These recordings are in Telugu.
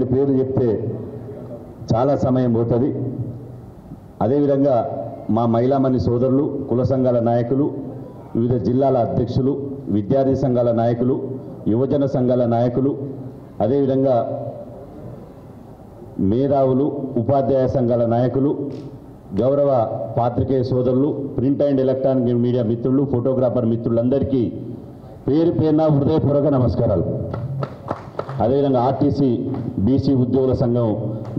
రెండు పేర్లు చెప్తే చాలా సమయం పోతుంది. అదేవిధంగా మా మహిళామణి సోదరులు, కుల సంఘాల నాయకులు, వివిధ జిల్లాల అధ్యక్షులు, విద్యార్థి సంఘాల నాయకులు, యువజన సంఘాల నాయకులు, అదేవిధంగా మేధావులు, ఉపాధ్యాయ సంఘాల నాయకులు, గౌరవ పాత్రికేయ సోదరులు, ప్రింట్ అండ్ ఎలక్ట్రానిక్ మీడియా మిత్రులు, ఫోటోగ్రాఫర్ మిత్రులందరికీ పేరు పేరున హృదయపూర్వక నమస్కారాలు. అదేవిధంగా ఆర్టీసీ బీసీ ఉద్యోగుల సంఘం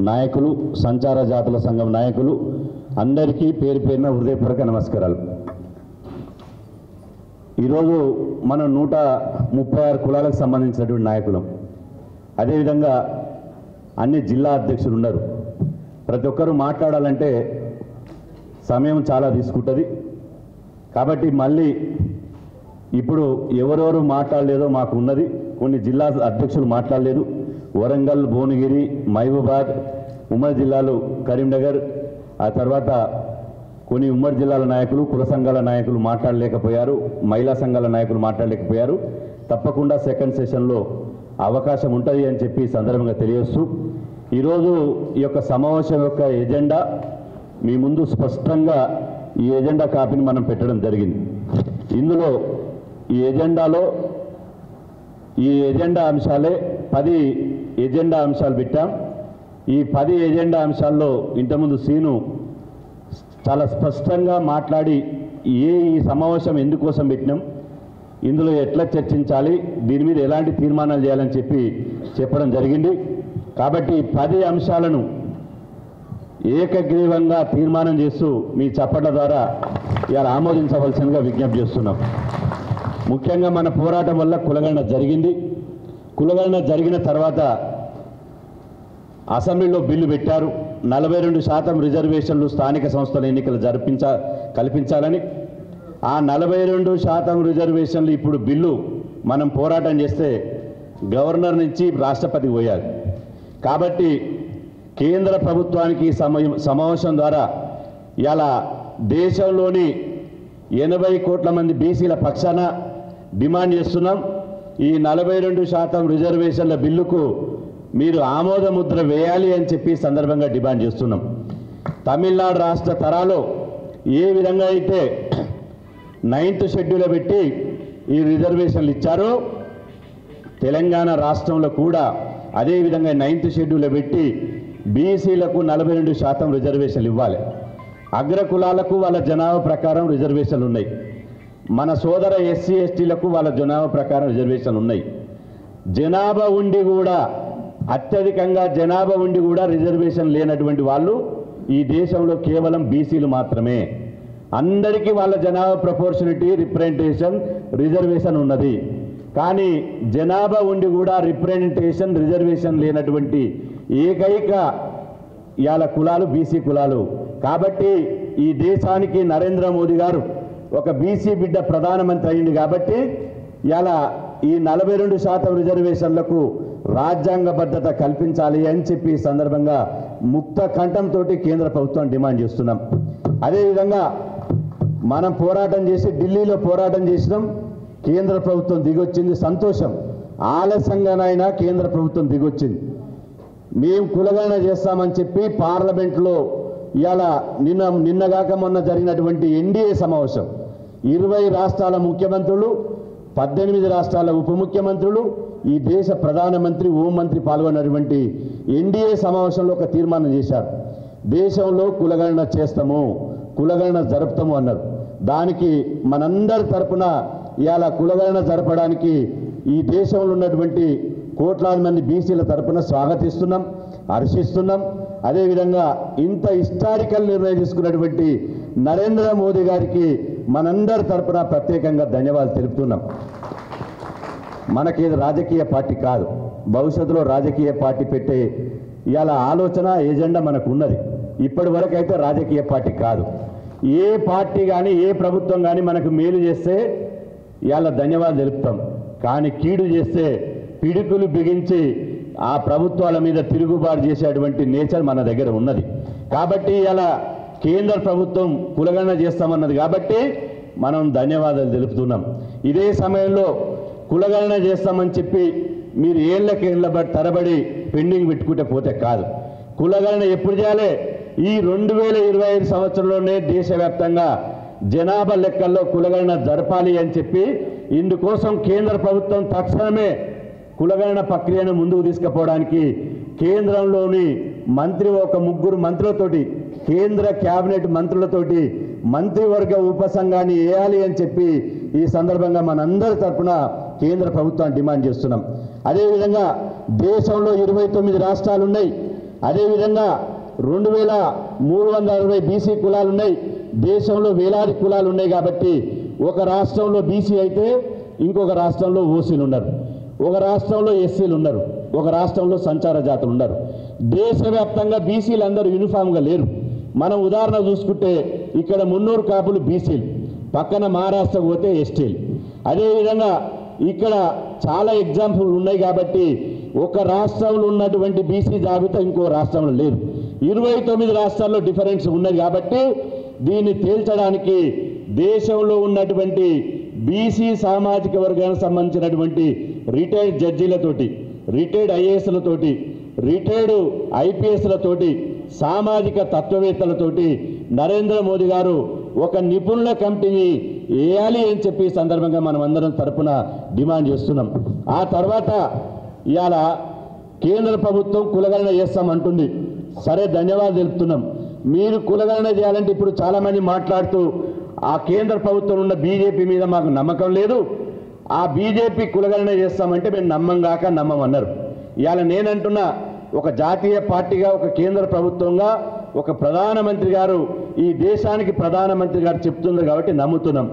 నాయకులు, సంచార జాతుల సంఘం నాయకులు అందరికీ పేరు పేరున హృదయపూర్వక నమస్కారాలు. ఈరోజు మనం 136 కులాలకు సంబంధించినటువంటి నాయకులం. అదేవిధంగా అన్ని జిల్లా అధ్యక్షులు ఉన్నారు. ప్రతి ఒక్కరూ మాట్లాడాలంటే సమయం చాలా తీసుకుంటుంది. కాబట్టి మళ్ళీ ఇప్పుడు ఎవరెవరు మాట్లాడలేదో మాకు ఉన్నది. కొన్ని జిల్లా అధ్యక్షులు మాట్లాడలేదు. వరంగల్, భువనగిరి, మహబూబాద్, ఉమ్మడి జిల్లాలు కరీంనగర్, ఆ తర్వాత కొన్ని ఉమ్మడి జిల్లాల నాయకులు, కుల సంఘాల నాయకులు మాట్లాడలేకపోయారు, మహిళా సంఘాల నాయకులు మాట్లాడలేకపోయారు. తప్పకుండా సెకండ్ సెషన్లో అవకాశం ఉంటుంది అని చెప్పి సందర్భంగా తెలియజేస్తూ ఈరోజు ఈ యొక్క సమావేశం యొక్క ఎజెండా మీ ముందు స్పష్టంగా ఈ ఎజెండా కాపీని మనం పెట్టడం జరిగింది. ఇందులో ఈ ఎజెండా అంశాలే 10 ఎజెండా అంశాలు పెట్టాం. ఈ 10 ఎజెండా అంశాల్లో ఇంతకుముందు సీను చాలా స్పష్టంగా మాట్లాడి ఈ సమావేశం ఎందుకోసం పెట్టినాం, ఇందులో ఎట్లా చర్చించాలి, దీని మీద ఎలాంటి తీర్మానాలు చేయాలని చెప్పడం జరిగింది. కాబట్టి 10 అంశాలను ఏకగ్రీవంగా తీర్మానం చేస్తూ మీ చప్పట్ల ద్వారా ఇలా ఆమోదించవలసిందిగా విజ్ఞప్తి చేస్తున్నాం. ముఖ్యంగా మన పోరాటం వల్ల కులగణన జరిగింది. కులగణన జరిగిన తర్వాత అసెంబ్లీలో బిల్లు పెట్టారు. 42% రిజర్వేషన్లు స్థానిక సంస్థల ఎన్నికలు కల్పించాలని. ఆ 42% రిజర్వేషన్లు ఇప్పుడు బిల్లు మనం పోరాటం చేస్తే గవర్నర్ నుంచి రాష్ట్రపతికి పోయాలి. కాబట్టి కేంద్ర ప్రభుత్వానికి సమావేశం ద్వారా ఇలా దేశంలోని 80 కోట్ల మంది బీసీల పక్షాన డిమాండ్ చేస్తున్నాం. ఈ 42% రిజర్వేషన్ల బిల్లుకు మీరు ఆమోద ముద్ర వేయాలి అని చెప్పి సందర్భంగా డిమాండ్ చేస్తున్నాం. తమిళనాడు రాష్ట్ర తరాలో ఏ విధంగా అయితే 9th షెడ్యూల్ పెట్టి ఈ రిజర్వేషన్లు ఇచ్చారో తెలంగాణ రాష్ట్రంలో కూడా అదేవిధంగా 9th షెడ్యూల్ పెట్టి బీసీలకు 42% రిజర్వేషన్లు ఇవ్వాలి. అగ్ర కులాలకు వాళ్ళ జనాభా ప్రకారం రిజర్వేషన్లు ఉన్నాయి. మన సోదర ఎస్సీ ఎస్టీలకు వాళ్ళ జనాభా ప్రకారం రిజర్వేషన్లు ఉన్నాయి. జనాభా ఉండి కూడా అత్యధికంగా జనాభా ఉండి కూడా రిజర్వేషన్ లేనటువంటి వాళ్ళు ఈ దేశంలో కేవలం బీసీలు మాత్రమే. అందరికీ వాళ్ళ జనాభా ప్రపోర్షనిటీ, రిప్రజెంటేషన్, రిజర్వేషన్ ఉన్నది. కానీ జనాభా ఉండి కూడా రిప్రజెంటేషన్, రిజర్వేషన్ లేనటువంటి ఏకైక ఇవాళ కులాలు బీసీ కులాలు. కాబట్టి ఈ దేశానికి నరేంద్ర మోదీ గారు ఒక బీసీ బిడ్డ ప్రధానమంత్రి అయింది. కాబట్టి ఇలా ఈ 42% రిజర్వేషన్లకు రాజ్యాంగబద్ధత కల్పించాలి అని చెప్పి సందర్భంగా ముక్త కంఠంతో కేంద్ర ప్రభుత్వం డిమాండ్ చేస్తున్నాం. అదేవిధంగా మనం పోరాటం చేసి ఢిల్లీలో పోరాటం చేసినాం. కేంద్ర ప్రభుత్వం దిగొచ్చింది, సంతోషం. ఆలస్యంగానైనా కేంద్ర ప్రభుత్వం దిగొచ్చింది. మేము కులగణన చేస్తామని చెప్పి పార్లమెంట్లో ఇవాళ నిన్నగాక మొన్న జరిగినటువంటి ఎన్డీఏ సమావేశం 20 రాష్ట్రాల ముఖ్యమంత్రులు, 18 రాష్ట్రాల ఉప ముఖ్యమంత్రులు, ఈ దేశ ప్రధానమంత్రి, హోంమంత్రి పాల్గొన్నటువంటి ఎన్డీఏ సమావేశంలో ఒక తీర్మానం చేశారు. దేశంలో కులగణన చేస్తాము, కులగణన జరుపుతాము అన్నారు. దానికి మనందరి తరపున ఇవాళ కులగణన జరపడానికి ఈ దేశంలో ఉన్నటువంటి కోట్లాది మంది బీసీల తరపున స్వాగతిస్తున్నాం, హర్షిస్తున్నాం. అదేవిధంగా ఇంత హిస్టారికల్ నిర్ణయం తీసుకున్నటువంటి నరేంద్ర మోదీ గారికి మనందరి తరపున ప్రత్యేకంగా ధన్యవాదాలు తెలుపుతున్నాం. మనకి రాజకీయ పార్టీ కాదు, భవిష్యత్తులో రాజకీయ పార్టీ పెట్టే ఇవాళ ఆలోచన, ఎజెండా మనకు ఉన్నది. ఇప్పటి వరకు అయితే రాజకీయ పార్టీ కాదు. ఏ పార్టీ కానీ ఏ ప్రభుత్వం కానీ మనకు మేలు చేస్తే ఇవాళ ధన్యవాదాలు తెలుపుతాం. కానీ కీడు చేస్తే పిడుకులు బిగించి ఆ ప్రభుత్వాల మీద తిరుగుబాటు చేసేటువంటి నేచర్ మన దగ్గర ఉన్నది. కాబట్టి ఇలా కేంద్ర ప్రభుత్వం కులగణన చేస్తామన్నది కాబట్టి మనం ధన్యవాదాలు తెలుపుతున్నాం. ఇదే సమయంలో కులగణన చేస్తామని చెప్పి మీరు ఏళ్ళ తరబడి పెండింగ్ పెట్టుకుంటే పోతే కాదు. కులగణన ఎప్పుడు చేయాలి? ఈ 2025 సంవత్సరంలోనే దేశవ్యాప్తంగా జనాభా లెక్కల్లో కులగణన జరపాలి అని చెప్పి ఇందుకోసం కేంద్ర ప్రభుత్వం తక్షణమే కులగణన ప్రక్రియను ముందుకు తీసుకుపోవడానికి కేంద్రంలోని ఒక ముగ్గురు మంత్రులతోటి, కేంద్ర కేబినెట్ మంత్రులతోటి మంత్రివర్గ ఉపసంఘాన్ని వేయాలి అని చెప్పి ఈ సందర్భంగా మనందరి తరఫున కేంద్ర ప్రభుత్వాన్ని డిమాండ్ చేస్తున్నాం. అదేవిధంగా దేశంలో 29 రాష్ట్రాలు ఉన్నాయి. అదేవిధంగా 2360 బీసీ కులాలు ఉన్నాయి. దేశంలో వేలాది కులాలు ఉన్నాయి. కాబట్టి ఒక రాష్ట్రంలో బీసీ అయితే ఇంకొక రాష్ట్రంలో ఓసీలు ఉన్నారు, ఒక రాష్ట్రంలో ఎస్సీలు ఉన్నారు, ఒక రాష్ట్రంలో సంచార జాతులు ఉన్నారు. దేశవ్యాప్తంగా బీసీలు అందరూ యూనిఫామ్గా లేరు. మనం ఉదాహరణ చూసుకుంటే ఇక్కడ 300 కాపులు బీసీలు, పక్కన మహారాష్ట్ర పోతే ఎస్టీలు. అదేవిధంగా ఇక్కడ చాలా ఎగ్జాంపుల్ ఉన్నాయి. కాబట్టి ఒక రాష్ట్రంలో ఉన్నటువంటి బీసీ జాబితా ఇంకో రాష్ట్రంలో లేదు. 29 రాష్ట్రాల్లో డిఫరెన్స్ ఉన్నది. కాబట్టి దీన్ని తేల్చడానికి దేశంలో ఉన్నటువంటి బీసీ సామాజిక వర్గానికి సంబంధించినటువంటి రిటైర్డ్ జడ్జీలతోటి, రిటైర్డ్ ఐఏఎస్లతోటి, రిటైర్డ్ ఐపీఎస్లతోటి, సామాజిక తత్వవేత్తలతోటి నరేంద్ర మోదీ గారు ఒక నిపుణుల కమిటీని వేయాలి అని చెప్పి ఈ సందర్భంగా మనం అందరం తరపున డిమాండ్ చేస్తున్నాం. ఆ తర్వాత ఇవాళ కేంద్ర ప్రభుత్వం కులగణన చేస్తామంటుంది. సరే, ధన్యవాదాలు తెలుపుతున్నాం. మీరు కులగణన చేయాలంటే ఇప్పుడు చాలామంది మాట్లాడుతూ ఆ కేంద్ర ప్రభుత్వం ఉన్న బీజేపీ మీద మాకు నమ్మకం లేదు, ఆ బీజేపీ కులగణన చేస్తామంటే మేము నమ్మమన్నారు. ఇవాళ నేనంటున్నా, ఒక జాతీయ పార్టీగా, ఒక కేంద్ర ప్రభుత్వంగా, ఒక ప్రధానమంత్రి గారు, ఈ దేశానికి ప్రధానమంత్రి గారు చెప్తున్నారు కాబట్టి నమ్ముతున్నాం.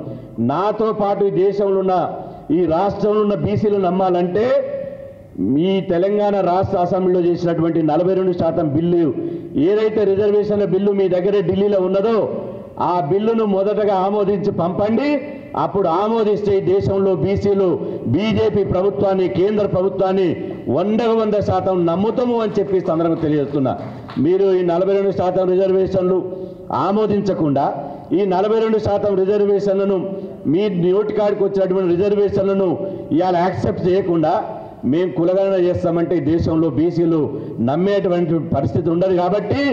నాతో పాటు ఈ దేశంలో ఉన్న, ఈ రాష్ట్రంలో ఉన్న బీసీలు నమ్మాలంటే మీ తెలంగాణ రాష్ట్ర అసెంబ్లీలో చేసినటువంటి 42% బిల్లు, ఏదైతే రిజర్వేషన్ల బిల్లు మీ దగ్గరే ఢిల్లీలో ఉన్నదో ఆ బిల్లును మొదటగా ఆమోదించి పంపండి. అప్పుడు ఆమోదిస్తే ఈ దేశంలో బీసీలు బీజేపీ ప్రభుత్వాన్ని, కేంద్ర ప్రభుత్వాన్ని 100% నమ్ముతాము అని చెప్పి సందర్భంగా తెలియజేస్తున్నా. మీరు ఈ 42% రిజర్వేషన్లు ఆమోదించకుండా, ఈ 42% రిజర్వేషన్లను, మీ నోటికాడికి వచ్చినటువంటి రిజర్వేషన్లను ఇవాళ యాక్సెప్ట్ చేయకుండా మేము కులగణన చేస్తామంటే ఈ దేశంలో బీసీలు నమ్మేటువంటి పరిస్థితి ఉండదు. కాబట్టి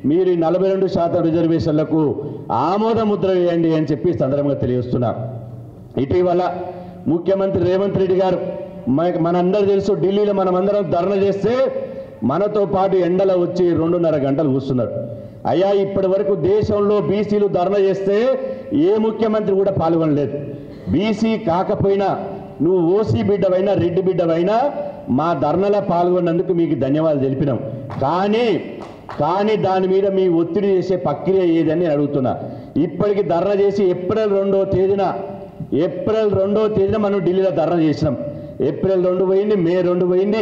మీరు ఈ 42% రిజర్వేషన్లకు ఆమోద ముద్ర వేయండి అని చెప్పి సందర్భంగా తెలియజేస్తున్నా. ఇటీవల ముఖ్యమంత్రి రేవంత్ రెడ్డి గారు, మనందరూ తెలుసు, ఢిల్లీలో మనమందరం ధర్నా చేస్తే మనతో పాటు ఎండలో వచ్చి 2.5 గంటలు కూర్చున్నారు. అయ్యా, ఇప్పటి వరకు దేశంలో బీసీలు ధర్నా చేస్తే ఏ ముఖ్యమంత్రి కూడా పాల్గొనలేదు. బీసీ కాకపోయినా, నువ్వు ఓసీ బిడ్డవైనా, రెడ్డి బిడ్డవైనా మా ధర్నాలో పాల్గొన్నందుకు మీకు ధన్యవాదాలు తెలిపినాం. కానీ దాని మీద మీ ఒత్తిడి చేసే ప్రక్రియ ఏదని అడుగుతున్నా. ఇప్పటికి ధర్నా చేసి ఏప్రిల్ 2వ తేదీన మనం ఢిల్లీలో ధర్నా చేసినాం. ఏప్రిల్ 2 పోయింది, మే 2 పోయింది,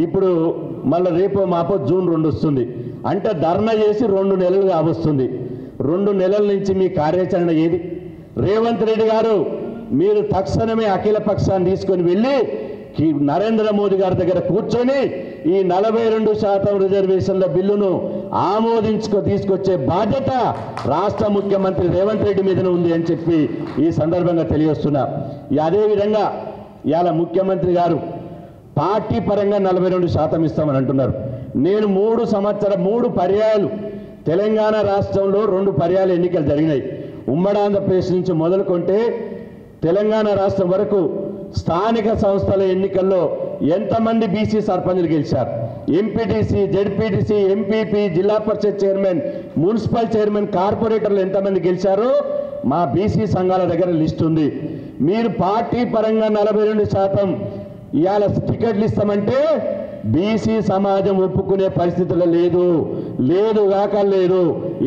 ఇప్పుడు మళ్ళీ రేపో మాపో జూన్ 2 వస్తుంది. అంటే ధర్నా చేసి 2 నెలలు కావస్తుంది. 2 నెలల నుంచి మీ కార్యాచరణ ఏది? రేవంత్ రెడ్డి గారు, మీరు తక్షణమే అఖిల పక్షాన్ని తీసుకొని వెళ్ళి నరేంద్ర మోదీ గారి దగ్గర కూర్చొని ఈ 42% రిజర్వేషన్ల బిల్లును తీసుకొచ్చే బాధ్యత రాష్ట్ర ముఖ్యమంత్రి రేవంత్ రెడ్డి మీదనే ఉంది అని చెప్పి ఈ సందర్భంగా తెలియజేస్తున్నా. అదేవిధంగా ఇవాళ ముఖ్యమంత్రి గారు పార్టీ పరంగా 42% ఇస్తామని అంటున్నారు. నేను 3 పర్యాయాలు తెలంగాణ రాష్ట్రంలో 2 పర్యాయాలు ఎన్నికలు జరిగినాయి. ఉమ్మడి ఆంధ్రప్రదేశ్ నుంచి మొదలుకుంటే తెలంగాణ రాష్ట్రం వరకు స్థానిక సంస్థల ఎన్నికల్లో ఎంతమంది బీసీ సర్పంచులు గెలిచారు? ఎంపీటీసీ, జెడ్పీటీసీ, ఎంపీపీ, జిల్లా పరిషత్ చైర్మన్, మున్సిపల్ చైర్మన్, కార్పొరేటర్లు ఎంతమంది గెలిచారో మా బీసీ సంఘాల దగ్గర లిస్ట్ ఉంది. మీరు పార్టీ పరంగా 42% ఇవాళ టికెట్లు ఇస్తామంటే బీసీ సమాజం ఒప్పుకునే పరిస్థితుల్లో లేదు.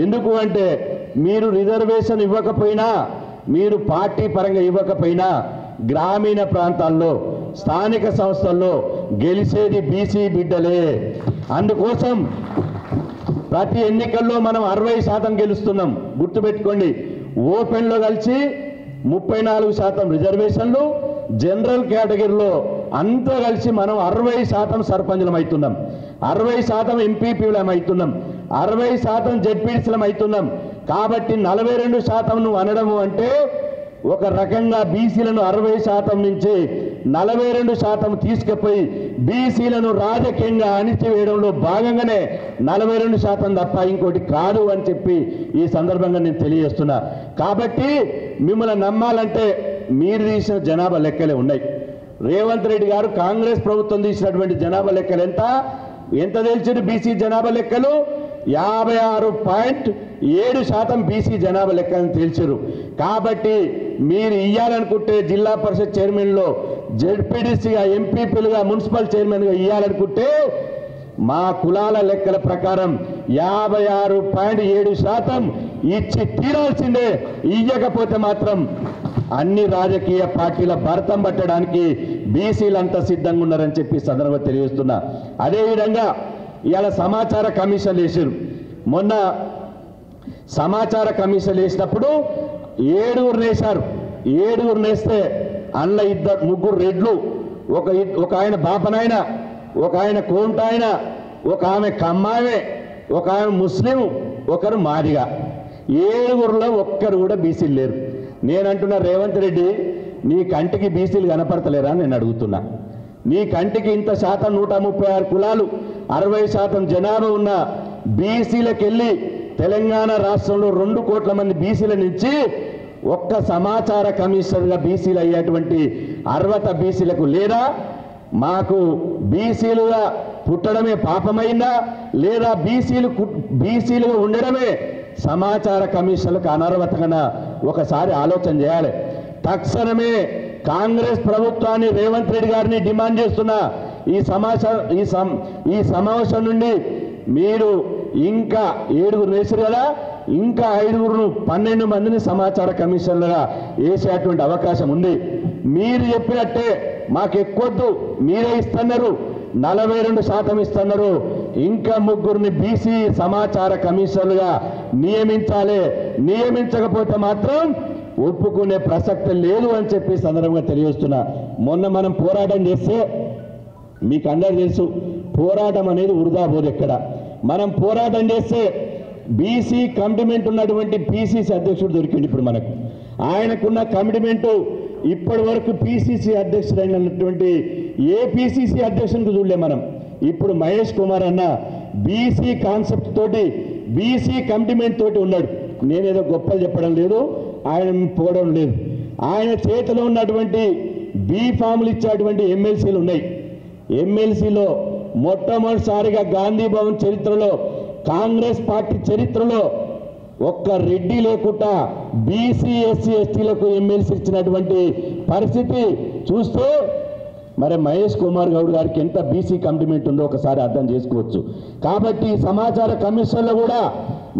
ఎందుకు అంటే మీరు రిజర్వేషన్ ఇవ్వకపోయినా, మీరు పార్టీ పరంగా ఇవ్వకపోయినా గ్రామీణ ప్రాంతాల్లో, స్థానిక సంస్థల్లో గెలిచేది బీసీ బిడ్డలే. అందుకోసం ప్రతి ఎన్నికల్లో మనం 60% గెలుస్తున్నాం. గుర్తుపెట్టుకోండి, ఓపెన్లో కలిసి 34% రిజర్వేషన్లు, జనరల్ కేటగిరీలో అంతా కలిసి మనం 60% సర్పంచులం అవుతున్నాం, 60% ఎంపీపీలం అవుతున్నాం, 60% జెడ్పీటీసీలం అవుతున్నాం. కాబట్టి 42% నువ్వు అనడము అంటే ఒక రకంగా బీసీలను 60% నుంచి 42% తీసుకుపోయి బీసీలను రాజకీయంగా అణిచివేయడంలో భాగంగానే 42% తప్ప ఇంకోటి కాదు అని చెప్పి ఈ సందర్భంగా నేను తెలియజేస్తున్నా. కాబట్టి మిమ్మల్ని నమ్మాలంటే మీరు తీసిన జనాభా లెక్కలే ఉన్నాయి. రేవంత్ రెడ్డి గారు కాంగ్రెస్ ప్రభుత్వం తీసినటువంటి జనాభా లెక్కలు ఎంత తెలిసింది? బీసీ జనాభా లెక్కలు 56.7% బీసీ జనాభా లెక్కలను తేల్చారు. కాబట్టి మీరు ఇయ్యాలనుకుంటే జిల్లా పరిషత్ చైర్మన్లో జెడ్పీటీసీగా, ఎంపీపీలుగా, మున్సిపల్ చైర్మన్గా ఇయ్యాలనుకుంటే మా కులాల లెక్కల ప్రకారం 56.7% ఇచ్చి తీరాల్సిందే. ఇయ్యకపోతే మాత్రం అన్ని రాజకీయ పార్టీల భర్తం పట్టడానికి బీసీలంతా సిద్ధంగా ఉన్నారని చెప్పి సందర్భంగా తెలియజేస్తున్నా. అదేవిధంగా ఇవాళ సమాచార కమిషన్ వేసారు. మొన్న సమాచార కమిషన్ వేసినప్పుడు 7 వేశారు. 7 వేస్తే అందులో 3 రెడ్లు, ఒక ఆయన బాపనాయన, ఒక ఆయన కోంటాయన, ఒక ఆమె కమ్మామే, ఒక ఆమె ముస్లిం, ఒకరు మాదిగా. 7లో ఒక్కరు కూడా బీసీలు లేరు. నేనంటున్నా, రేవంత్ రెడ్డి నీ కంటికి బీసీలు కనపడతలేరా నేను అడుగుతున్నా. నీ కంటికి ఇంత శాతం 136 కులాలు 60% జనాభా ఉన్న బీసీలకు వెళ్ళి తెలంగాణ రాష్ట్రంలో 2 కోట్ల మంది బీసీల నుంచి ఒక్క సమాచార కమిషనర్గా బీసీలు అయ్యేటువంటి అర్హత బీసీలకు లేదా? మాకు బీసీలుగా పుట్టడమే పాపమైందా లేదా బీసీలుగా ఉండడమే సమాచార కమిషన్లకు అనర్హతగా ఒకసారి ఆలోచన చేయాలి. తక్షణమే కాంగ్రెస్ ప్రభుత్వాన్ని, రేవంత్ రెడ్డి గారిని డిమాండ్ చేస్తున్నా, ఈ సమావేశం నుండి మీరు ఇంకా 7 వేసారు కదా, ఇంకా 5 12 మందిని సమాచార కమిషన్లుగా వేసేటువంటి అవకాశం ఉంది. మీరు చెప్పినట్టే మాకు ఎక్కువద్దు, మీరే ఇస్తున్నారు, 42% ఇస్తున్నారు. ఇంకా 3 బీసీ సమాచార కమిషన్లుగా నియమించాలి. నియమించకపోతే మాత్రం ఒప్పుకునే ప్రసక్తి లేదు అని చెప్పి సందర్భంగా తెలియజేస్తున్నా. మొన్న మనం పోరాటం చేస్తే మీకు అందరూ తెలుసు, పోరాటం అనేది వృధా పోదు. ఎక్కడ మనం పోరాటం చేస్తే బీసీ కమిట్మెంట్ ఉన్నటువంటి పిసిసి అధ్యక్షుడు దొరికింది. ఇప్పుడు మనకు ఆయనకున్న కమిట్మెంటు ఇప్పటి వరకు పిసిసి అధ్యక్షుడైనటువంటి ఏ పిసిసి అధ్యక్షునికి చూడలే మనం. ఇప్పుడు మహేష్ కుమార్ అన్న బీసీ కాన్సెప్ట్ తోటి, బీసీ కమిట్మెంట్ తోటి ఉన్నాడు. నేనేదో గొప్పలు చెప్పడం లేదు, ఆయన పోవడం లేదు. ఆయన చేతిలో ఉన్నటువంటి బీ ఫామ్లు ఇచ్చేటువంటి ఎమ్మెల్సీలు ఉన్నాయి. ఎమ్మెల్సీలో మొట్టమొదటిసారిగా గాంధీ భవన్ చరిత్రలో, కాంగ్రెస్ పార్టీ చరిత్రలో ఒక్క రెడ్డి లేకుండా బీసీ, ఎస్సీ, ఎస్టీలకు ఎమ్మెల్సీ ఇచ్చినటువంటి పరిస్థితి చూస్తే మరి మహేష్ కుమార్ గౌడ్ గారికి ఎంత బీసీ కమిట్మెంట్ ఉందో ఒకసారి అర్థం చేసుకోవచ్చు. కాబట్టి సమాచార కమిషన్లో కూడా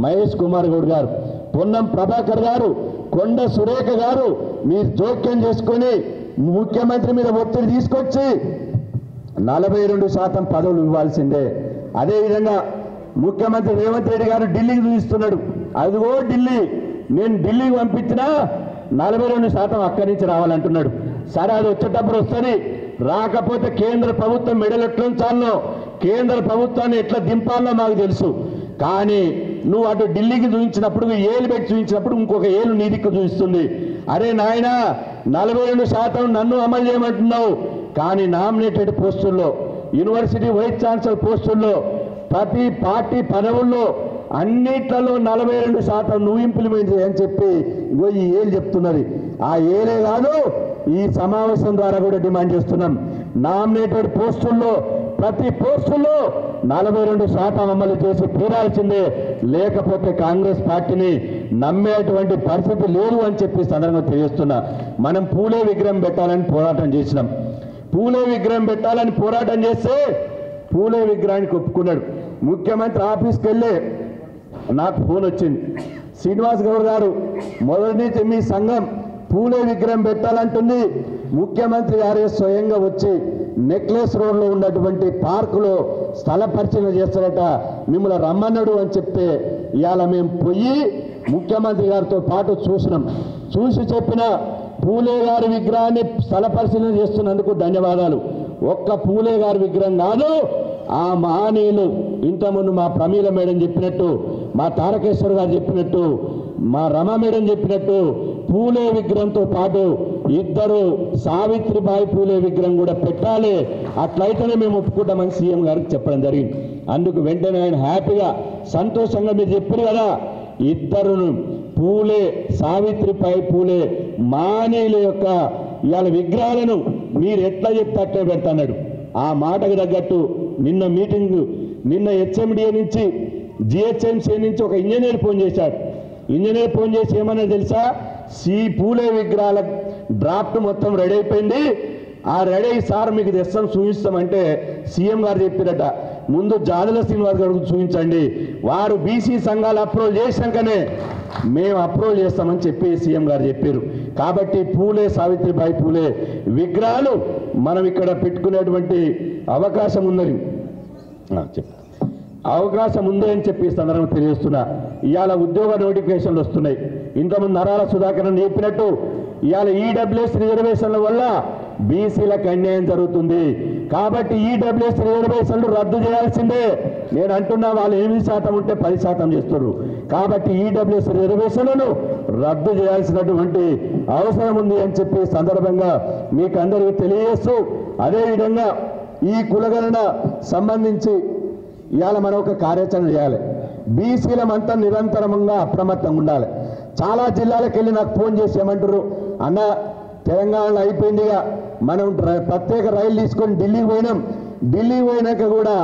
మహేష్ కుమార్ గౌడ్ గారు, పొన్నం ప్రభాకర్ గారు, కొండ సురేఖ గారు మీరు జోక్యం చేసుకొని ముఖ్యమంత్రి మీద ఒత్తిడి తీసుకొచ్చి 42% పదవులు ఇవ్వాల్సిందే. అదేవిధంగా ముఖ్యమంత్రి రేవంత్ రెడ్డి గారు ఢిల్లీకి చూపిస్తున్నాడు. అదిగో ఢిల్లీ, నేను ఢిల్లీకి పంపించినా 42% అక్కడి నుంచి రావాలంటున్నాడు. సరే, అది వచ్చేటప్పుడు వస్తుంది. రాకపోతే కేంద్ర ప్రభుత్వం మెడలు ఎట్లా ఉంచాలో, కేంద్ర ప్రభుత్వాన్ని ఎట్లా దింపాలో మాకు తెలుసు. కానీ నువ్వు అటు ఢిల్లీకి చూపించినప్పుడు, ఏలు పెట్టి చూపించినప్పుడు ఇంకొక ఏలు నీ దిక్కు చూపిస్తుంది. అరే నాయన, 42% నన్ను అమలు చేయమంటున్నావు, కానీ నామినేటెడ్ పోస్టుల్లో, యూనివర్సిటీ వైస్ ఛాన్సలర్ పోస్టుల్లో, ప్రతి పార్టీ పదవుల్లో అన్నిట్లలో 42% నువ్వు ఇంప్లిమెంట్ చేయని చెప్పి ఈ ఏలు చెప్తున్నది. ఆ ఏలే కాదు, ఈ సమావేశం ద్వారా కూడా డిమాండ్ చేస్తున్నాం. నామినేటెడ్ పోస్టుల్లో ప్రతి పోస్టుల్లో 42% అమలు చేసి తీరాల్సిందే. లేకపోతే కాంగ్రెస్ పార్టీని నమ్మేటువంటి పరిస్థితి లేదు అని చెప్పి సందర్భంగా తెలియజేస్తున్నా. మనం పూలే విగ్రహం పెట్టాలని పోరాటం చేసినాం. పూలే విగ్రహం పెట్టాలని పోరాటం చేస్తే పూలే విగ్రహానికి ఒప్పుకున్నాడు. ముఖ్యమంత్రి ఆఫీస్కి వెళ్ళి నాకు ఫోన్ వచ్చింది. శ్రీనివాస్ గౌడ్ గారు, మొదటి నుంచి మీ సంఘం పూలే విగ్రహం పెట్టాలంటుంది, ముఖ్యమంత్రి గారే స్వయంగా వచ్చి నెక్లెస్ రోడ్లో ఉన్నటువంటి పార్కులో స్థల పరిశీలన చేస్తారట, మిమ్మల్ని రమ్మన్నాడు అని చెప్తే ఇవాళ మేము పోయి ముఖ్యమంత్రి గారితో పాటు చూసినాం. చూసి చెప్పిన పూలే గారి విగ్రహాన్ని స్థల పరిశీలన చేస్తున్నందుకు ధన్యవాదాలు. ఒక్క పూలే గారి విగ్రహం కాదు, ఆ మహనీయులు ఇంతకుముందు మా ప్రమీల మేడం చెప్పినట్టు, మా తారకేశ్వర్ గారు చెప్పినట్టు, మా రమా మేడం చెప్పినట్టు పూలే విగ్రహంతో పాటు ఇద్దరు సావిత్రిబాయి పూలే విగ్రహం కూడా పెట్టాలి, అట్లయితేనే మేము ఒప్పుకుంటామని సీఎం గారికి చెప్పడం జరిగింది. అందుకు వెంటనే ఆయన హ్యాపీగా సంతోషంగా మీరు చెప్పారు కదా, ఇద్దరును పూలే సావిత్రిబాయి పూలే మానేయుల యొక్క ఇవాళ విగ్రహాలను మీరు ఎట్లా చెప్తే అట్లే పెడతాడు. ఆ మాటకు తగ్గట్టు నిన్న హెచ్ఎండిఏ నుంచి జిహెచ్ఎంసీ నుంచి ఒక ఇంజనీర్ ఫోన్ చేశాడు. ఇంజనీర్ ఫోన్ చేసి ఏమన్నా తెలుసా, పూలే విగ్రహాల డ్రాఫ్ట్ మొత్తం రెడీ అయిపోయింది, ఆ రెడీ సార్ మీకు తెస్తాం చూపిస్తామంటే సీఎం గారు చెప్పారట, ముందు జాదుల శ్రీనివాస్ గారికి చూపించండి, వారు బీసీ సంఘాలు అప్రూవల్ చేశాకనే మేము అప్రూవల్ చేస్తామని చెప్పి సీఎం గారు చెప్పారు. కాబట్టి పూలే సావిత్రిబాయి పూలే విగ్రహాలు మనం ఇక్కడ పెట్టుకునేటువంటి అవకాశం ఉన్నది అవకాశం ఉంది అని చెప్పి సందర్భంగా తెలియజేస్తున్నా. ఇవాళ ఉద్యోగ నోటిఫికేషన్లు వస్తున్నాయి. ఇంతకుముందు నరాల సుధాకర్ చెప్పినట్టు ఇవాళ ఈడబ్ల్యూఎస్ రిజర్వేషన్ల వల్ల బీసీలకు అన్యాయం జరుగుతుంది. కాబట్టి ఈడబ్ల్యూఎస్ రిజర్వేషన్లు రద్దు చేయాల్సిందే. నేను అంటున్నా, వాళ్ళు 8% ఉంటే 10% చేస్తున్నారు. కాబట్టి ఈడబ్ల్యూఎస్ రిజర్వేషన్లను రద్దు చేయాల్సినటువంటి అవసరం ఉంది అని చెప్పి సందర్భంగా మీకు అందరికీ తెలియజేస్తూ, అదేవిధంగా ఈ కులగణన సంబంధించి ఇవాళ మనం ఒక కార్యాచరణ చేయాలి. బీసీలమంతా నిరంతరంగా అప్రమత్తంగా ఉండాలి. చాలా జిల్లాలకు వెళ్ళి నాకు ఫోన్ చేసి ఏమంటారు, అన్న తెలంగాణలో అయిపోయిందిగా, మనం ప్రత్యేక రైలు తీసుకొని ఢిల్లీకి పోయినాం, ఢిల్లీ పోయినాక కూడా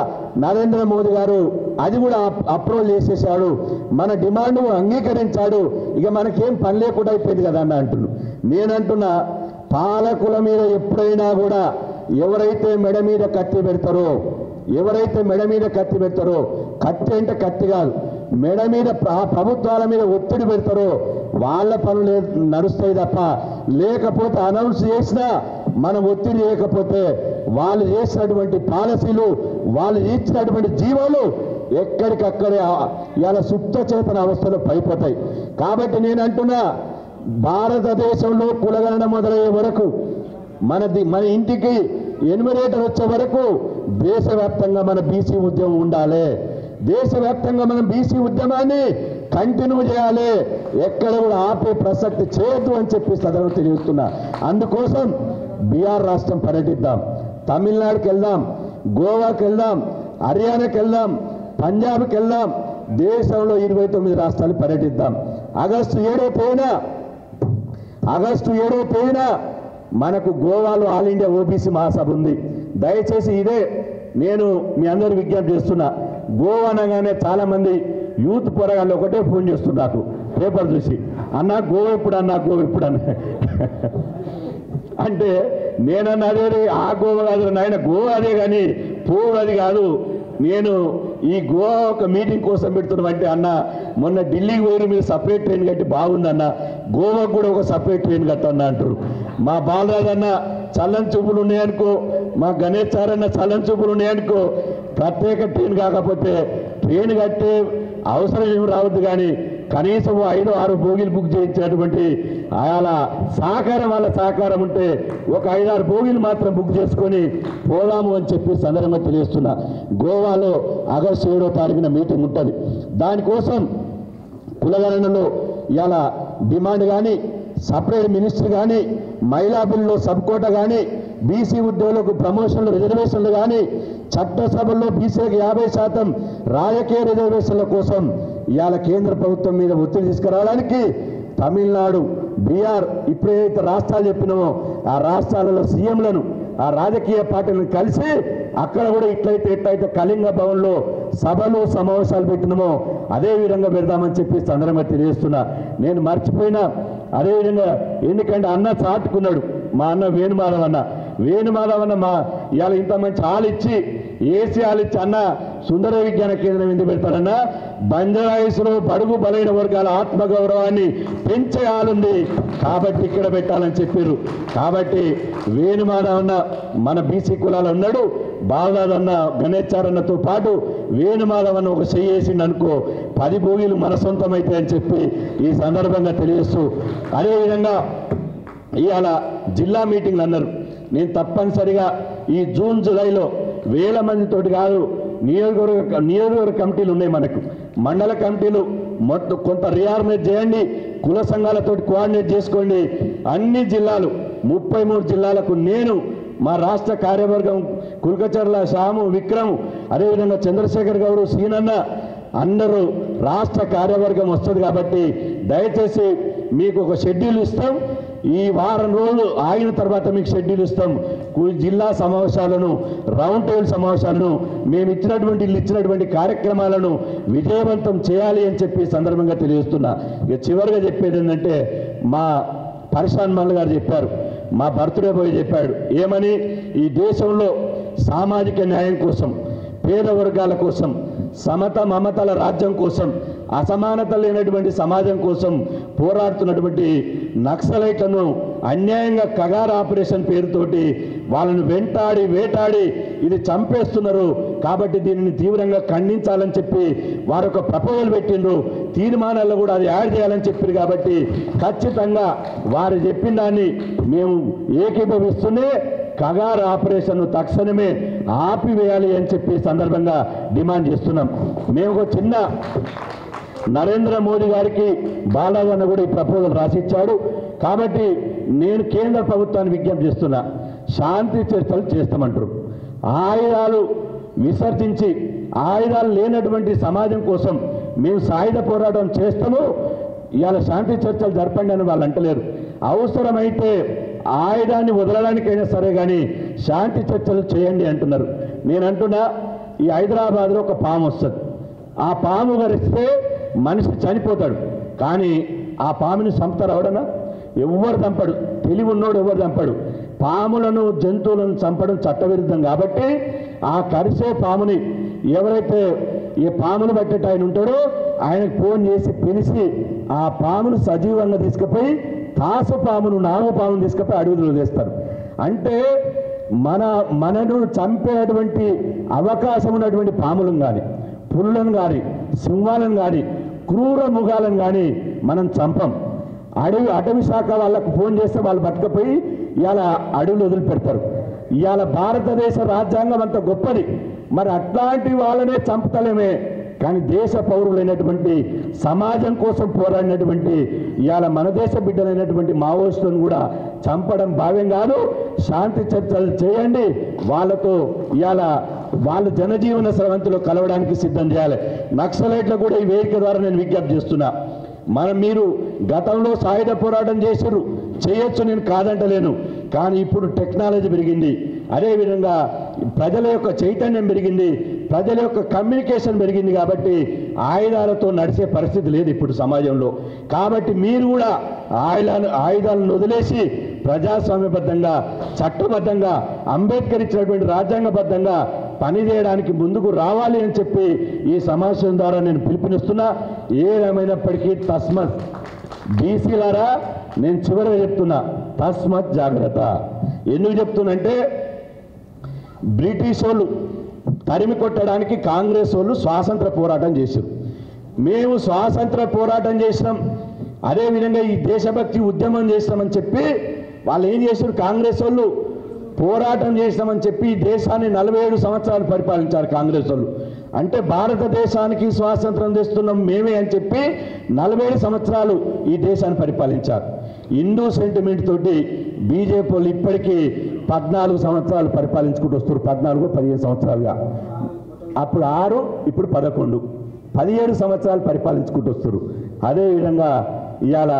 నరేంద్ర మోదీ గారు అది కూడా అప్రూవల్ చేసేసాడు, మన డిమాండ్ అంగీకరించాడు, ఇక మనకేం పని లేకుండా అయిపోయింది కదా అన్న అంటున్నాను. నేనంటున్నా, పాలకుల మీద ఎప్పుడైనా కూడా ఎవరైతే మెడ మీద కత్తి పెడతారో, కత్తి అంటే కత్తి కాదు, మెడ మీద ప్రభుత్వాల మీద ఒత్తిడి పెడతారో వాళ్ళ పనులు నడుస్తాయి తప్ప, లేకపోతే అనౌన్స్ చేసినా మనం ఒత్తిడి చేయకపోతే వాళ్ళు చేసినటువంటి పాలసీలు, వాళ్ళు ఇచ్చినటువంటి జీవోలు ఎక్కడికక్కడే ఇలా సుప్త చేతన అవస్థలో పైపోతాయి. కాబట్టి నేను అంటున్నా, భారతదేశంలో కులగణన మొదలయ్యే వరకు మన ఇంటికి ఎన్యుమరేటర్ వచ్చే వరకు దేశవ్యాప్తంగా మన బీసీ ఉద్యమం ఉండాలి. దేశవ్యాప్తంగా మనం బీసీ ఉద్యమాన్ని కంటిన్యూ చేయాలి, ఎక్కడ కూడా ఆపే ప్రసక్తి చేయొద్దు అని చెప్పి సదరు తెలియజేస్తున్నా. అందుకోసం బీహార్ రాష్ట్రం పర్యటిద్దాం, తమిళనాడుకి వెళ్దాం, గోవాకి వెళ్దాం, హర్యానాకి వెళ్దాం, పంజాబ్కి వెళ్దాం, దేశంలో 29 రాష్ట్రాలు పర్యటిద్దాం. ఆగస్టు 7వ తేదీన మనకు గోవాలో ఆల్ ఇండియా ఓబీసీ మహాసభ ఉంది. దయచేసి ఇదే నేను మీ అందరూ విజ్ఞప్తి చేస్తున్నా. గోవా అనగానే చాలామంది యూత్ పోరగాళ్ళు ఒకటే ఫోన్ చేస్తున్నారు నాకు పేపర్ చూసి, అన్నా గోవా ఎప్పుడు అన్నా అంటే నేనన్నా అదే, ఆ గోవా కాదు నాయన, గోవా అదే కానీ పోవు అది కాదు. నేను ఈ గోవా ఒక మీటింగ్ కోసం పెడుతున్నామంటే, అన్న మొన్న ఢిల్లీకి పోయి మీరు సపరేట్ ట్రైన్ కట్టి బాగుందన్న, గోవాకు కూడా ఒక సపరేట్ ట్రైన్ కట్టన్నా అంటారు. మా బాలరాజు అన్న చల్లని చూపులు ఉన్నాయనుకో, మా గణేష్ సార్ అన్న చల్లని చూపులు ఉన్నాయనుకో, ప్రత్యేక ట్రైన్ కాకపోతే ట్రైన్ కట్టే అవసరం ఏమి రావద్దు, కానీ కనీసం 5-6 బోగీలు బుక్ చేయించేటువంటి అలా వాళ్ళ సహకారం ఉంటే ఒక 5-6 బోగీలు మాత్రం బుక్ చేసుకొని పోదాము అని చెప్పి సందర్భంగా తెలియజేస్తున్నా. గోవాలో ఆగస్టు 7వ తారీఖున మీటింగ్ ఉంటుంది. దానికోసం కులగణనలో ఇలా డిమాండ్ కానీ, సపరేట్ మినిస్టర్ కానీ, మహిళా బిల్లులో సబ్ కోట కానీ, బీసీ ఉద్యోగులకు ప్రమోషన్లు రిజర్వేషన్లు కానీ, చట్టసభల్లో బీసీలకు 50% రాజకీయ రిజర్వేషన్ల కోసం ఇవాళ కేంద్ర ప్రభుత్వం మీద ఒత్తిడి తీసుకురావడానికి తమిళనాడు, బీహార్, ఇప్పుడైతే రాష్ట్రాలు చెప్పినామో ఆ రాష్ట్రాలలో సీఎంలను, ఆ రాజకీయ పార్టీలను కలిసి అక్కడ కూడా ఎట్లయితే కళింగ భవన్లో సభలు సమావేశాలు పెట్టినామో అదే విధంగా పెడదామని చెప్పి సందర్భంగా తెలియజేస్తున్నా. నేను మర్చిపోయినా, అదేవిధంగా ఎందుకంటే అన్న చాటుకున్నాడు, మా అన్న వేణుమాధవ్ అన్న మా ఇవాళ ఇంత మంచి హాల్ ఇచ్చి, ఏసీ హాల్ ఇచ్చి, అన్న సుందర విజ్ఞాన కేంద్రం ఎందుకు పెడతారన్నా, బంజారాయిస్లో బడుగు బలైన వర్గాల ఆత్మగౌరవాన్ని పెంచే హాలుంది కాబట్టి ఇక్కడ పెట్టాలని చెప్పారు. కాబట్టి వేణుమాధవ్ అన్న మన బీసీ కులాలు ఉన్నాడు, బాలరాజు అన్న గణేశారన్నతో పాటు వేణుమాధవ్ అన్న ఒక చెయ్యి వేసిండు అనుకో, 10 భోగిలు మన సొంతమైతే అని చెప్పి ఈ సందర్భంగా తెలియజేస్తూ, అదేవిధంగా ఇవాళ జిల్లా మీటింగ్లు అన్నారు. నేను తప్పనిసరిగా ఈ జూన్ జూలైలో 1000 మందితోటి కాదు, నియోజకవర్గ కమిటీలు ఉన్నాయి మనకు, మండల కమిటీలు మొత్తం కొంత రీఆర్గనైజ్ చేయండి, కుల సంఘాలతో కోఆర్డినేట్ చేసుకోండి. అన్ని జిల్లాలు 33 జిల్లాలకు నేను మా రాష్ట్ర కార్యవర్గం కుల్కచర్ల శ్యాము విక్రమ్ అదేవిధంగా చంద్రశేఖర్ గౌడ్ సీనన్న అందరూ రాష్ట్ర కార్యవర్గం వస్తుంది కాబట్టి దయచేసి మీకు ఒక షెడ్యూల్ ఇస్తాం. ఈ వారం రోజులు ఆగిన తర్వాత మీకు షెడ్యూల్ ఇస్తాం. జిల్లా సమావేశాలను రౌండ్ టేబుల్ సమావేశాలను మేము ఇచ్చినటువంటి కార్యక్రమాలను విజయవంతం చేయాలి అని చెప్పి సందర్భంగా తెలియజేస్తున్నా. ఇక చివరిగా చెప్పేది ఏంటంటే మా పరిశాన్ మల్ గారు చెప్పారు, మా బర్త్డే బాయ్ చెప్పాడు ఏమని, ఈ దేశంలో సామాజిక న్యాయం కోసం, పేద వర్గాల కోసం, సమత మమతల రాజ్యం కోసం, అసమానత లేనటువంటి సమాజం కోసం పోరాడుతున్నటువంటి నక్సలైట్లను అన్యాయంగా కగార్ ఆపరేషన్ పేరుతోటి వాళ్ళను వేటాడి ఇది చంపేస్తున్నారు. కాబట్టి దీనిని తీవ్రంగా ఖండించాలని చెప్పి వారు ఒక ప్రపోజల్ పెట్టిండ్రు. తీర్మానాల్లో కూడా అది యాడ్ చేయాలని చెప్పారు. కాబట్టి ఖచ్చితంగా వారు చెప్పిన దాన్ని మేము ఏకీభవిస్తూనే కగార్ ఆపరేషన్ తక్షణమే ఆపివేయాలి అని చెప్పి సందర్భంగా డిమాండ్ చేస్తున్నాం. మేము ఒక చిన్న నరేంద్ర మోదీ గారికి బాలాజన్న కూడా ఈ ప్రపోజల్ రాసిచ్చాడు. కాబట్టి నేను కేంద్ర ప్రభుత్వాన్ని విజ్ఞప్తి చేస్తున్నా, శాంతి చర్చలు చేస్తామంటారు. ఆయుధాలు విసర్జించి ఆయుధాలు లేనటువంటి సమాజం కోసం మేము సాయుధ పోరాటం చేస్తాము, ఇవాళ శాంతి చర్చలు జరపండి అని వాళ్ళు అంటలేరు. అవసరమైతే ఆయుధాన్ని వదలడానికైనా సరే కానీ శాంతి చర్చలు చేయండి అంటున్నారు. నేను అంటున్నా, ఈ హైదరాబాద్లో ఒక పాము వస్తుంది, ఆ పాము గరిస్తే మనిషి చనిపోతాడు. కానీ ఆ పాముని చంపుతారు ఎవడన్నా? ఎవరు చంపడు, తెలివి ఉన్నోడు ఎవరు చంపడు. పాములను జంతువులను చంపడం చట్టవిరుద్ధం. కాబట్టి ఆ కరిసే పాముని ఎవరైతే ఈ పామును పట్టేట ఆయన ఉంటాడో ఆయనకు ఫోన్ చేసి పిలిచి ఆ పామును సజీవంగా తీసుకుపోయి తాసు పామును నాగు పామును తీసుకుపోయి అడవిలో వదిలేస్తారు. అంటే మనను చంపేటువంటి అవకాశం ఉన్నటువంటి పాములను కానీ, పులులను కానీ, సింహాలను కానీ, క్రూర మృగాలను కానీ మనం చంపం. అటవీ శాఖ వాళ్ళకు ఫోన్ చేస్తే వాళ్ళు పట్టుకపోయి ఇవాళ అడవులు వదిలిపెడతారు. ఇవాళ భారతదేశ రాజ్యాంగం అంత గొప్పది, మరి అట్లాంటి వాళ్ళనే చంపుతలేమే. కానీ దేశ పౌరులైనటువంటి సమాజం కోసం పోరాడినటువంటి ఇవాళ మన దేశ బిడ్డలైనటువంటి మావోయిస్టులను కూడా చంపడం భావ్యం కాదు. శాంతి చర్చలు చేయండి, వాళ్ళతో ఇవాళ వాళ్ళ జనజీవన స్రవంతిలో కలవడానికి సిద్ధం చేయాలి. నక్సలైట్లకు కూడా ఈ వేదిక ద్వారా నేను విజ్ఞప్తి చేస్తున్నా, మీరు గతంలో సాయుధ పోరాటం చేశారు, చేయొచ్చు, నేను కాదంటలేను. కానీ ఇప్పుడు టెక్నాలజీ పెరిగింది, అదేవిధంగా ప్రజల యొక్క చైతన్యం పెరిగింది, ప్రజల యొక్క కమ్యూనికేషన్ పెరిగింది. కాబట్టి ఆయుధాలతో నడిచే పరిస్థితి లేదు ఇప్పుడు సమాజంలో. కాబట్టి మీరు కూడా ఆయుధాలను వదిలేసి ప్రజాస్వామ్యబద్ధంగా, చట్టబద్ధంగా, అంబేద్కర్ ఇచ్చినటువంటి రాజ్యాంగబద్ధంగా పనిచేయడానికి ముందుకు రావాలి అని చెప్పి ఈ సమావేశం ద్వారా నేను పిలుపునిస్తున్నా. ఏమైనప్పటికీ తస్మత్ బీసీలారా, నేను చివరిగా చెప్తున్నా, తస్మత్ జాగ్రత్త. ఎందుకు చెప్తున్నంటే, బ్రిటిష్ వాళ్ళు తరిమి కొట్టడానికి కాంగ్రెస్ వాళ్ళు స్వాతంత్ర పోరాటం చేశారు, మేము స్వాతంత్ర పోరాటం చేసినాం, అదేవిధంగా ఈ దేశభక్తి ఉద్యమం చేసినామని చెప్పి వాళ్ళు ఏం చేశారు, కాంగ్రెస్ వాళ్ళు పోరాటం చేసినామని చెప్పి ఈ దేశాన్ని 47 సంవత్సరాలు పరిపాలించారు కాంగ్రెస్ వాళ్ళు. అంటే భారతదేశానికి స్వాతంత్రం తెస్తున్నాం మేమే అని చెప్పి 47 సంవత్సరాలు ఈ దేశాన్ని పరిపాలించారు. హిందూ సెంటిమెంట్ తోటి బీజేపీ వాళ్ళు ఇప్పటికీ 14 సంవత్సరాలు పరిపాలించుకుంటూ వస్తారు, 14-15 సంవత్సరాలుగా. అప్పుడు 6, ఇప్పుడు 11, 17 సంవత్సరాలు పరిపాలించుకుంటూ వస్తారు. అదేవిధంగా ఇవాళ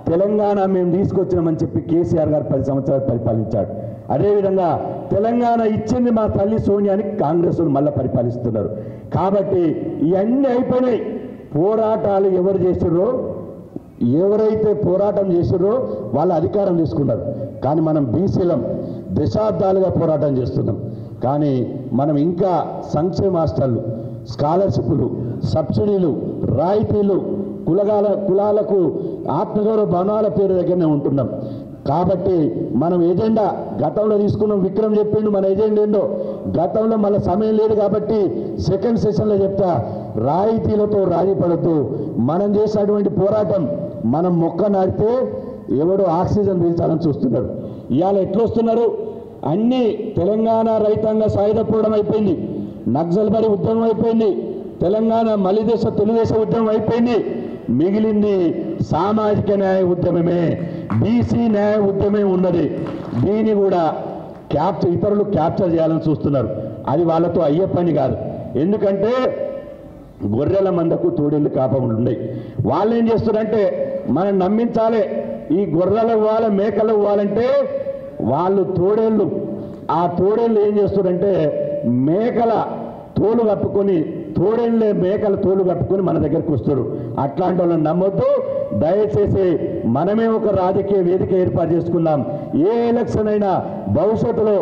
తెలంగాణ మేము తీసుకొచ్చినామని చెప్పి కేసీఆర్ గారు 10 సంవత్సరాలు పరిపాలించాడు. అదేవిధంగా తెలంగాణ ఇచ్చింది మా తల్లి సోనియాని కాంగ్రెస్ మళ్ళీ పరిపాలిస్తున్నారు. కాబట్టి ఇవన్నీ అయిపోయినాయి. పోరాటాలు ఎవరు చేసారో, ఎవరైతే పోరాటం చేసారో వాళ్ళ అధికారం తీసుకున్నారు. కానీ మనం బీసీలం దశాబ్దాలుగా పోరాటం చేస్తున్నాం. కానీ మనం ఇంకా సంక్షేమ హాస్టళ్ళు, స్కాలర్షిప్లు, సబ్సిడీలు, రాయితీలు, కులాలకు ఆత్మగౌరవ భవనాల పేరు దగ్గరనే ఉంటున్నాం. కాబట్టి మనం ఎజెండా గతంలో తీసుకున్నాం. విక్రమ్ చెప్పిండు మన ఎజెండా ఏందో. గతంలో మళ్ళీ సమయం లేదు కాబట్టి సెకండ్ సెషన్లో చెప్తా, రాయితీలతో రాజీ పడద్దు. మనం చేసినటువంటి పోరాటం, మనం మొక్క నాటితే ఎవడో ఆక్సిజన్ పీల్చాలని చూస్తున్నారు. ఇవాళ ఎట్లొస్తున్నారు, అన్నీ తెలంగాణ రైతాంగ సాయుధ పోవడం అయిపోయింది, నక్సల్బరీ ఉద్యమం అయిపోయింది, తెలంగాణ మలిదేశ తెలుగుదేశ ఉద్యమం అయిపోయింది. మిగిలింది సామాజిక న్యాయ ఉద్యమమే, బీసీ న్యాయ ఉద్యమే ఉన్నది. దీన్ని కూడా ఇతరులు క్యాప్చర్ చేయాలని చూస్తున్నారు. అది వాళ్ళతో అయ్యే పని కాదు. ఎందుకంటే గొర్రెల మందకు తోడేళ్ళు కాపములు ఉన్నాయి. వాళ్ళు ఏం చేస్తున్నారంటే మనం నమ్మించాలి, ఈ గొర్రెలు ఇవ్వాలి మేకలు ఇవ్వాలంటే వాళ్ళు తోడేళ్ళు, ఆ తోడేళ్ళు ఏం చేస్తున్నారంటే మేకల తోలు కప్పుకొని, తోడేళ్ళే మేకల తోలు కప్పుకొని మన దగ్గరికి వస్తారు. అట్లాంటి వాళ్ళని నమ్మొద్దు. దయచేసి మనమే ఒక రాజకీయ వేదిక ఏర్పాటు చేసుకుందాం. ఏ ఎలక్షన్ అయినా భవిష్యత్తులో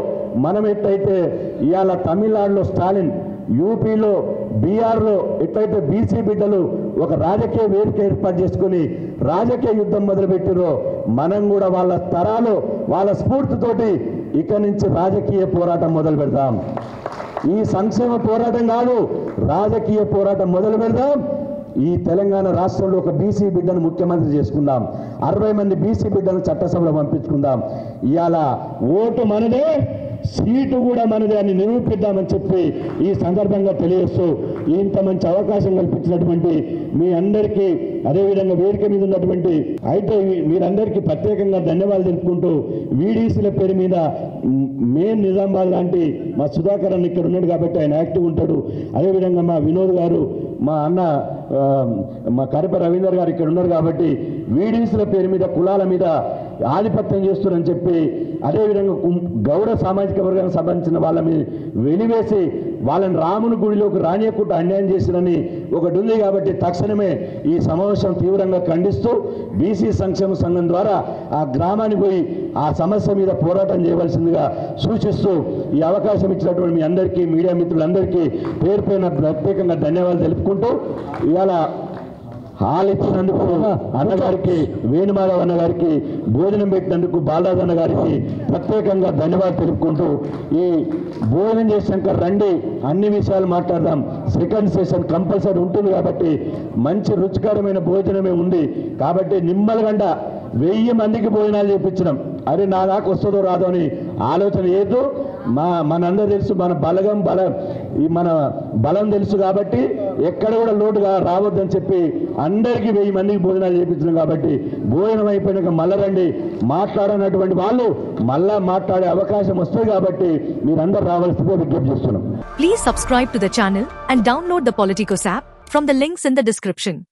మనం ఎట్లయితే ఇవాళ తమిళనాడులో స్టాలిన్, యూపీలో బీహార్లో ఎట్లయితే బీసీ బిడ్డలు ఒక రాజకీయ వేదిక ఏర్పాటు చేసుకుని రాజకీయ యుద్ధం మొదలుపెట్టారో మనం కూడా వాళ్ళ తరాలు వాళ్ళ స్ఫూర్తితోటి ఇక నుంచి రాజకీయ పోరాటం మొదలు పెడతాం. ఈ సంక్షేమ పోరాటం కాదు, రాజకీయ పోరాటం మొదలు పెడదాం. ఈ తెలంగాణ రాష్ట్రంలో ఒక బీసీ బిడ్డను ముఖ్యమంత్రి చేసుకుందాం. 60 మంది బీసీ బిడ్డను చట్టసభలో పంపించుకుందాం. ఇవాళ ఓటు మనదే, సీటు కూడా మనదే అని నిరూపిద్దామని చెప్పి ఈ సందర్భంగా తెలియజేస్తూ ఇంత మంచి అవకాశం కల్పించినటువంటి మీ అందరికీ, అదేవిధంగా వేదిక మీద ఉన్నటువంటి అయితే మీరందరికీ ప్రత్యేకంగా ధన్యవాదాలు తెలుపుకుంటూ వీడీసీల పేరు మీద మెయిన్ నిజామాబాద్ లాంటి మా సుధాకర్ అన్న ఇక్కడ ఉన్నాడు కాబట్టి ఆయన యాక్టివ్ ఉంటాడు. అదేవిధంగా మా వినోద్ గారు, మా అన్న మా కరిప రవీందర్ గారు ఇక్కడ ఉన్నారు కాబట్టి వీడీసీల పేరు మీద కులాల మీద ఆధిపత్యం చేస్తున్నారని చెప్పి, అదేవిధంగా గౌడ సామాజిక వర్గానికి సంబంధించిన వాళ్ళని వెలివేసి వాళ్ళని రాముని గుడిలోకి రానియకుండా అన్యాయం చేసినని ఒకటి ఉంది. కాబట్టి తక్షణమే ఈ సమావేశం తీవ్రంగా ఖండిస్తూ బీసీ సంక్షేమ సంఘం ద్వారా ఆ గ్రామానికి పోయి ఆ సమస్య మీద పోరాటం చేయవలసిందిగా సూచిస్తూ ఈ అవకాశం ఇచ్చినటువంటి మీ అందరికీ, మీడియా మిత్రులందరికీ పేరు పేరున ప్రత్యేకంగా ధన్యవాదాలు తెలుపుకుంటూ ఇవాళ హాల్ ఇచ్చినందుకు అన్నగారికి, వేణుమాధవ్ అన్న గారికి, భోజనం పెట్టినందుకు బాలరాజు అన్న గారికి ప్రత్యేకంగా ధన్యవాదాలు తెలుపుకుంటూ ఈ భోజనం చేసినాక రండి అన్ని విషయాలు మాట్లాడదాం. సెకండ్ సెషన్ కంపల్సరీ ఉంటుంది కాబట్టి మంచి రుచికరమైన భోజనమే ఉంది కాబట్టి నిమ్మలగండ 1000 మందికి భోజనాలు చేయించడం, అరే నా దాకా వస్తుందో రాదో అని ఆలోచన చేయొద్దు. మనందరూ తెలుసు మన బలం తెలుసు కాబట్టి ఎక్కడ కూడా లోటుగా రావద్దని చెప్పి అందరికీ 1000 మందికి భోజనాలు చేయించడం కాబట్టి భోజనం అయిపోయినాక మళ్ళా రండి. మాట్లాడనటువంటి వాళ్ళు మళ్ళా మాట్లాడే అవకాశం వస్తుంది కాబట్టి మీరందరూ రావాల్సిందిగా విజ్ఞప్తి చేస్తున్నాం. Please subscribe to the channel and download the Politicos app from the links in the description.